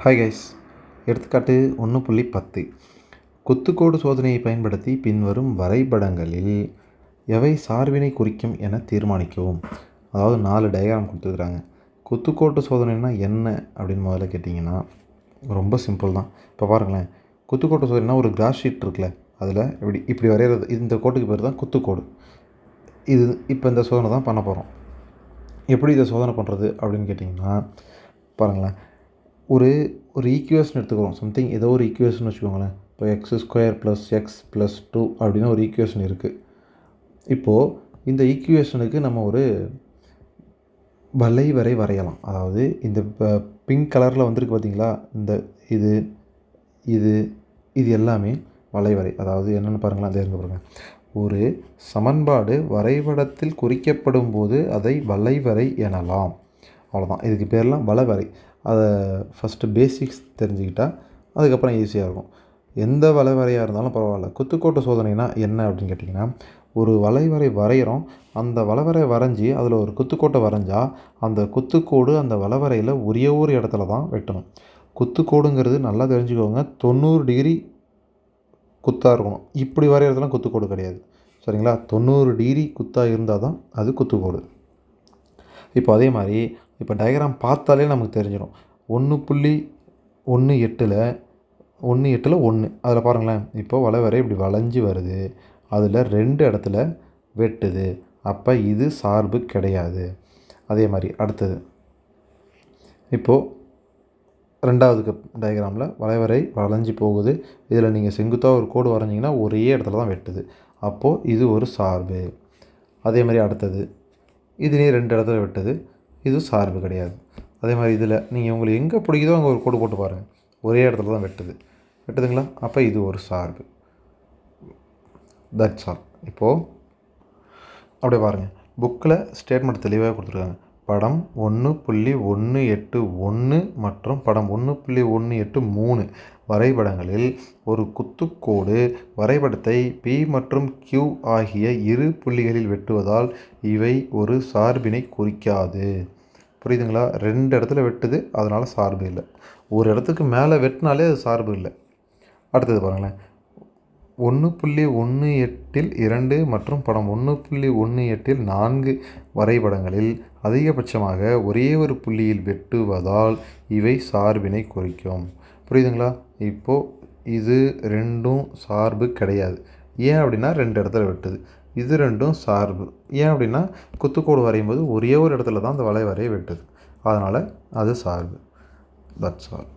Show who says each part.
Speaker 1: Hi guys, எடுத்துக்காட்டு 1.10 குத்துக்கோடு சோதனையை பயன்படுத்தி பின்வரும் வரைபடங்களில் எவை சார்பினை குறிக்கும் என தீர்மானிக்கவும். அதாவது 4 டயக்ராம் கொடுத்துருக்குறாங்க. குத்துக்கோட்டு சோதனைனா என்ன அப்படின்னு முதல்ல கேட்டிங்கன்னா ரொம்ப சிம்பிள் தான். இப்போ பாருங்களேன், குத்துக்கோட்டு சோதனைனா ஒரு கிராஃப் ஷீட் இருக்குல்ல, அதில் இப்படி வரைகிறது, இந்த கோட்டுக்கு பேர் தான் குத்துக்கோடு. இது இப்போ இந்த சோதனை தான் பண்ண போகிறோம். எப்படி இதை சோதனை பண்ணுறது அப்படின்னு கேட்டிங்கன்னா பாருங்களேன், ஒரு ஈக்குவேஷன் எடுத்துக்கிறோம். சம்திங் ஏதோ ஒரு ஈக்குவேஷன் வச்சுக்கோங்களேன். இப்போ x² + x + 2 அப்படின்னு ஒரு ஈக்குவேஷன் இருக்குது. இப்போது இந்த ஈக்குவேஷனுக்கு நம்ம ஒரு வளைவரை வரையலாம். அதாவது இந்த பிங்க் கலரில் வந்திருக்கு பார்த்தீங்களா, இந்த இது இது இது எல்லாமே வளைவரை. அதாவது என்னென்னு பாருங்களேன், அதை இருங்க பாருங்கள். ஒரு சமன்பாடு வரைபடத்தில் குறிக்கப்படும் போது அதை வளைவரை எனலாம். அவ்வளோதான், இதுக்கு பேர்லாம் வளைவரை. அதை ஃபஸ்ட்டு பேசிக்ஸ் தெரிஞ்சுக்கிட்டால் அதுக்கப்புறம் ஈஸியாக இருக்கும். எந்த வளைவரையாக இருந்தாலும் பரவாயில்ல. குத்துக்கோட்டு சோதனைனா என்ன அப்படின்னு கேட்டிங்கன்னா, ஒரு வளைவரை வரைகிறோம். அந்த வளைவரை வரைஞ்சி அதில் ஒரு குத்துக்கோட்டை வரைஞ்சா அந்த குத்துக்கோடு அந்த வளைவரையில் ஒரே ஒரு இடத்துல தான் வெட்டணும். குத்துக்கோடுங்கிறது நல்லா தெரிஞ்சுக்கோங்க, 90 டிகிரி குத்தாக இருக்கணும். இப்படி வரைகிறதுலாம் குத்துக்கோடு கிடையாது, சரிங்களா? 90 டிகிரி குத்தாக இருந்தால் தான் அது குத்துக்கோடு. இப்போ அதே மாதிரி இப்போ டயக்ராம் பார்த்தாலே நமக்கு தெரிஞ்சிடும். 1.18ல் 1 அதில் பாருங்களேன், இப்போ வளைவரை இப்படி வளைஞ்சி வருது, அதில் 2 இடத்துல வெட்டுது. அப்போ இது சார்பு கிடையாது. அதே மாதிரி அடுத்தது, இப்போது 2வது டயக்ராமில் வளைவரை வளைஞ்சி போகுது, இதில் நீங்கள் செங்குத்தாக ஒரு கோடு வரைஞ்சிங்கன்னா ஒரே இடத்துல தான் வெட்டுது. அப்போது இது ஒரு சார்பு. அதே மாதிரி அடுத்தது, இதுலேயே 2 இடத்துல வெட்டுது, இது சார்பு கிடையாது. அதே மாதிரி இதில் நீங்கள் உங்களுக்கு எங்கே பிடிக்குதோ அங்கே ஒரு கோடு போட்டு பாருங்கள், ஒரே இடத்துல தான் வெட்டுதுங்களா? அப்போ இது ஒரு சார்பு. That's all. இப்போது அப்படியே பாருங்கள், புக்கில் ஸ்டேட்மெண்ட் தெளிவாக கொடுத்துருக்காங்க. படம் 1.181 மற்றும் படம் 1.183 வரைபடங்களில் ஒரு குத்துக்கோடு வரைபடத்தை P மற்றும் Q ஆகிய இரு புள்ளிகளில் வெட்டுவதால் இவை ஒரு சார்பினை குறிக்காது. புரியுதுங்களா? 2 இடத்துல வெட்டுது, அதனால் சார்பு இல்லை. ஒரு இடத்துக்கு மேலே வெட்டினாலே அது சார்பு இல்லை. அடுத்தது பாருங்களேன், 1.18ல் 2 மற்றும் படம் 1.18ல் 4 வரைபடங்களில் அதிகபட்சமாக ஒரே ஒரு புள்ளியில் வெட்டுவதால் இவை சார்பினை குறிக்கும். புரியுதுங்களா? இப்போது இது 2ம் சார்பு கிடையாது. ஏன் அப்படின்னா 2 இடத்துல வெட்டுது. இது 2ம் சார்பு. ஏன் அப்படின்னா குத்துக்கோடு வரையும் போது ஒரே ஒரு இடத்துல தான் அந்த வளைவரையை வெட்டுது, அதனால் அது சார்பு. That's all.